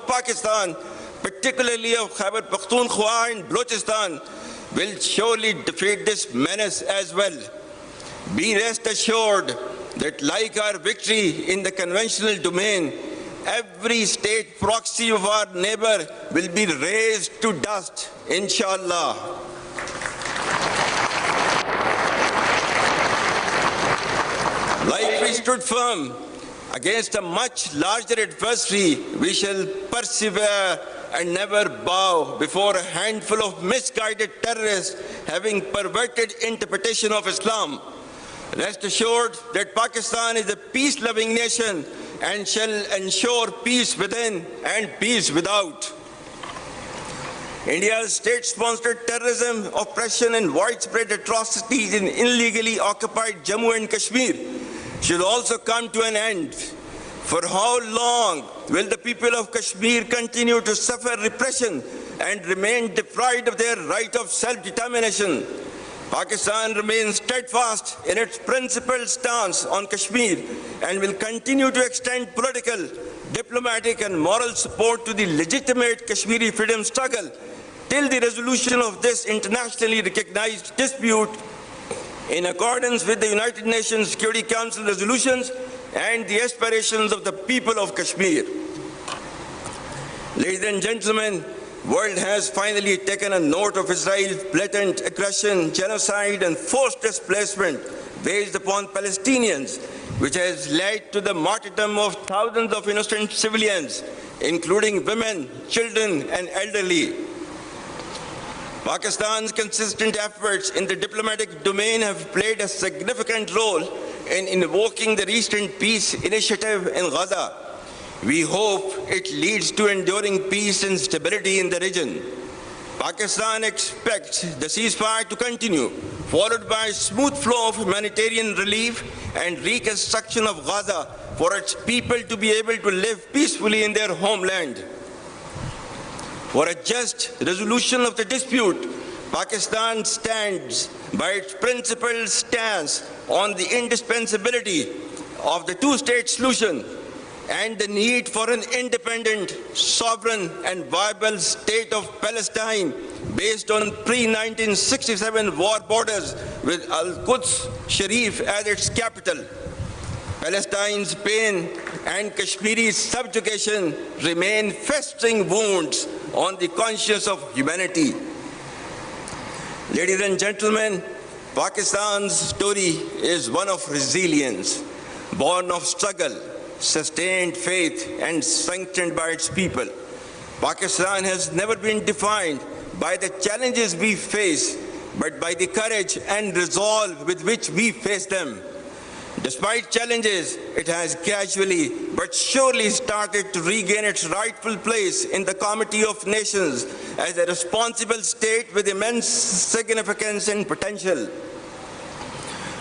Pakistan, particularly of Khyber Pakhtunkhwa and Balochistan, will surely defeat this menace as well. Be rest assured that like our victory in the conventional domain, every state proxy of our neighbor will be razed to dust, inshallah. Like we stood firm against a much larger adversary, we shall persevere and never bow before a handful of misguided terrorists having perverted interpretation of Islam. Rest assured that Pakistan is a peace-loving nation and shall ensure peace within and peace without. India's state-sponsored terrorism, oppression and widespread atrocities in illegally occupied Jammu and Kashmir should also come to an end. For how long will the people of Kashmir continue to suffer repression and remain deprived of their right of self-determination? Pakistan remains steadfast in its principled stance on Kashmir and will continue to extend political, diplomatic and moral support to the legitimate Kashmiri freedom struggle till the resolution of this internationally recognized dispute in accordance with the United Nations Security Council resolutions and the aspirations of the people of Kashmir. Ladies and gentlemen, the world has finally taken a note of Israel's blatant aggression, genocide and forced displacement waged upon Palestinians, which has led to the martyrdom of thousands of innocent civilians, including women, children and elderly. Pakistan's consistent efforts in the diplomatic domain have played a significant role in invoking the recent peace initiative in Gaza. We hope it leads to enduring peace and stability in the region. Pakistan expects the ceasefire to continue, followed by a smooth flow of humanitarian relief and reconstruction of Gaza for its people to be able to live peacefully in their homeland. For a just resolution of the dispute, Pakistan stands by its principled stance on the indispensability of the two-state solution and the need for an independent, sovereign and viable state of Palestine based on pre-1967 war borders with Al-Quds Sharif as its capital. Palestine's pain and Kashmiri's subjugation remain festering wounds on the conscience of humanity. Ladies and gentlemen, Pakistan's story is one of resilience, born of struggle, sustained faith and strengthened by its people. Pakistan has never been defined by the challenges we face, but by the courage and resolve with which we face them. Despite challenges, it has gradually but surely started to regain its rightful place in the Committee of Nations as a responsible state with immense significance and potential.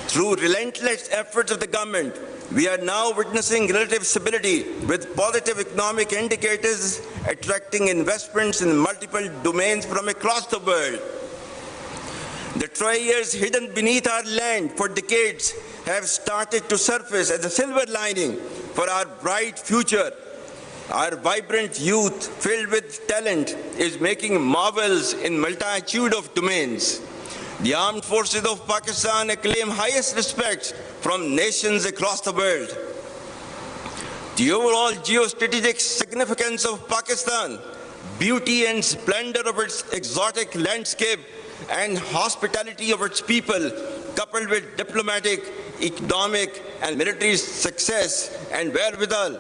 Through relentless efforts of the government, we are now witnessing relative stability with positive economic indicators attracting investments in multiple domains from across the world. The treasures hidden beneath our land for decades have started to surface as a silver lining for our bright future. Our vibrant youth filled with talent is making marvels in multitude of domains. The armed forces of Pakistan acclaim highest respect from nations across the world. The overall geostrategic significance of Pakistan, beauty and splendor of its exotic landscape, and hospitality of its people, coupled with diplomatic, economic, and military success and wherewithal,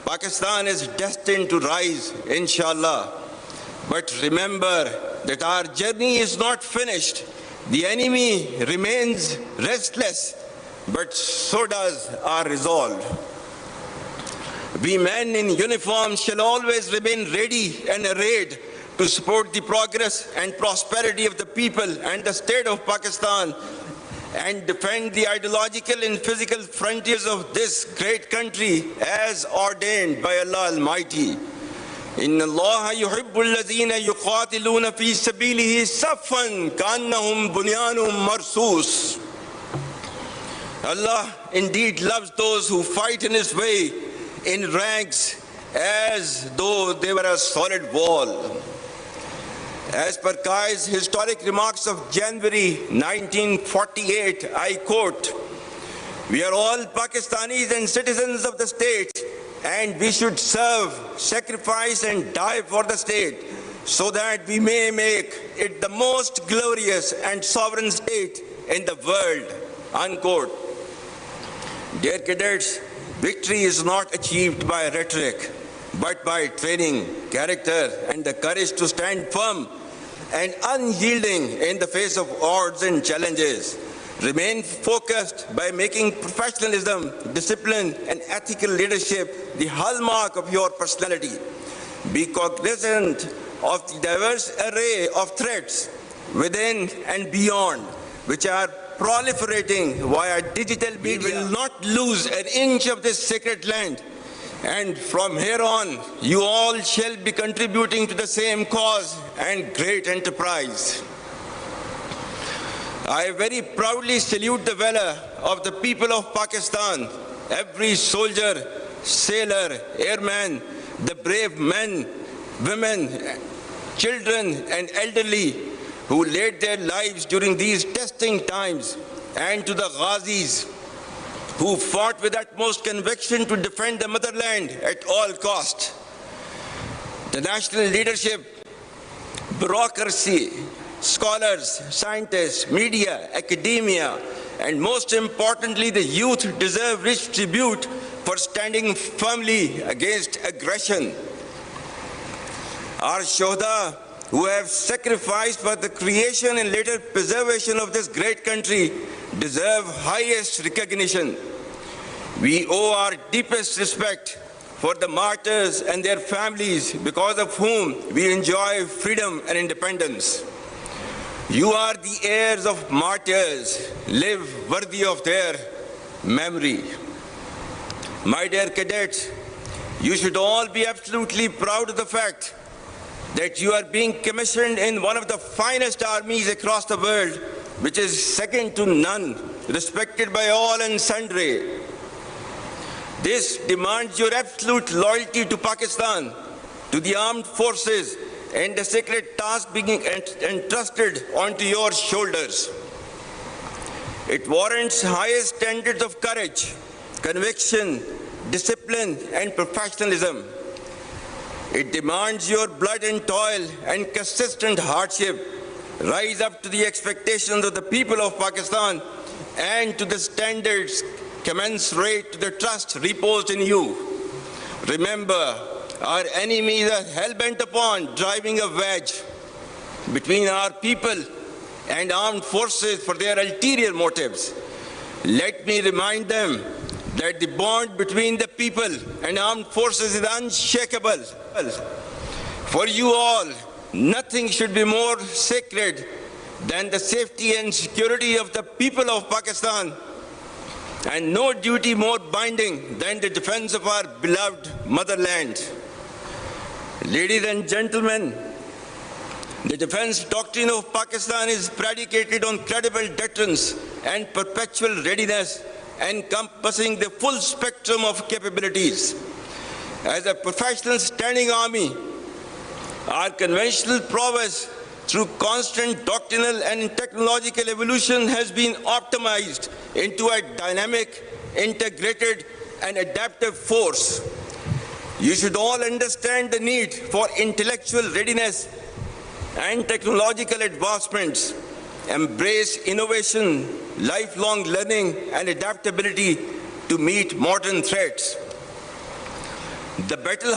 Pakistan is destined to rise, inshallah. But remember that our journey is not finished. The enemy remains restless, but so does our resolve. We men in uniform shall always remain ready and arrayed to support the progress and prosperity of the people and the state of Pakistan and defend the ideological and physical frontiers of this great country as ordained by Allah Almighty. Inna Allah yuhibbul ladhina yuqatiluna fi sabilihi saffan ka'annahum bunyanun marsus. Allah indeed loves those who fight in His way in ranks as though they were a solid wall. As per Kai's historic remarks of January 1948, I quote, "We are all Pakistanis and citizens of the state, and we should serve, sacrifice and die for the state, so that we may make it the most glorious and sovereign state in the world," unquote. Dear cadets, victory is not achieved by rhetoric, but by training, character, and the courage to stand firm and unyielding in the face of odds and challenges. Remain focused by making professionalism, discipline, and ethical leadership the hallmark of your personality. Be cognizant of the diverse array of threats within and beyond, which are proliferating via digital media. We will not lose an inch of this sacred land. And from here on, you all shall be contributing to the same cause and great enterprise. I very proudly salute the valor of the people of Pakistan, every soldier, sailor, airman, the brave men, women, children, and elderly who laid their lives during these testing times, and to the Ghazis who fought with utmost conviction to defend the motherland at all cost. The national leadership, bureaucracy, scholars, scientists, media, academia, and most importantly, the youth deserve rich tribute for standing firmly against aggression. Our Shohda, who have sacrificed for the creation and later preservation of this great country, deserve highest recognition. We owe our deepest respect for the martyrs and their families, because of whom we enjoy freedom and independence. You are the heirs of martyrs. Live worthy of their memory. My dear cadets, you should all be absolutely proud of the fact that you are being commissioned in one of the finest armies across the world, which is second to none, respected by all and sundry. This demands your absolute loyalty to Pakistan, to the armed forces, and the sacred task being entrusted onto your shoulders. It warrants highest standards of courage, conviction, discipline, and professionalism. It demands your blood and toil and consistent hardship. Rise up to the expectations of the people of Pakistan and to the standards commensurate to the trust reposed in you. Remember, our enemies are hell-bent upon driving a wedge between our people and armed forces for their ulterior motives. Let me remind them that the bond between the people and armed forces is unshakable. For you all, nothing should be more sacred than the safety and security of the people of Pakistan, and no duty more binding than the defense of our beloved motherland. Ladies and gentlemen, the defense doctrine of Pakistan is predicated on credible deterrence and perpetual readiness, encompassing the full spectrum of capabilities. As a professional standing army, our conventional prowess through constant doctrinal and technological evolution has been optimized into a dynamic, integrated, and adaptive force. You should all understand the need for intellectual readiness and technological advancements, embrace innovation, lifelong learning, and adaptability to meet modern threats. The battle